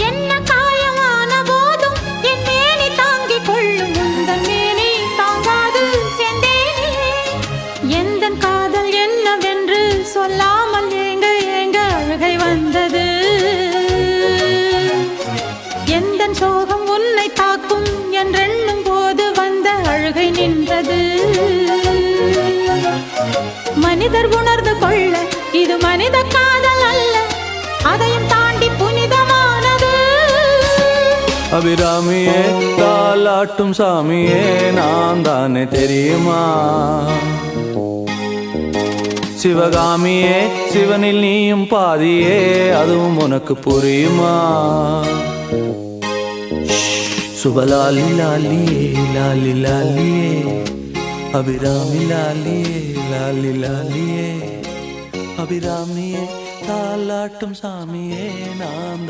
என்ன காயமான போதும் என் மேனி தாங்கிக் கொள்ளும் உந்தன் மேனி தாங்காது செந்தேனே. எந்தன் காதல் என்னவென்று சொல்லாமல் ஏங்க ஏங்க அழுகை வந்தது. எந்தன் சோகம் உன்னை தாக்கும் என்றெண்ணும் போது வந்த அழுகை நின்றது. மனிதர் உணர்ந்து கொள்ள இது மனித காதல் அல்ல, அதையும் தாண்டி புனிதமானது. அபிராமியே தாலாட்டும் சாமியே நான் தானே தெரியுமா? சிவகாமியே சிவனில் நீயும் பாதியே அதுவும் உனக்கு புரியுமா? சுபலாலி லாலியே லாலி லாலியே அபிராமி லாலியே லாலி லாலியே அபிராமியே தாலாட்டும் சாமியே நான்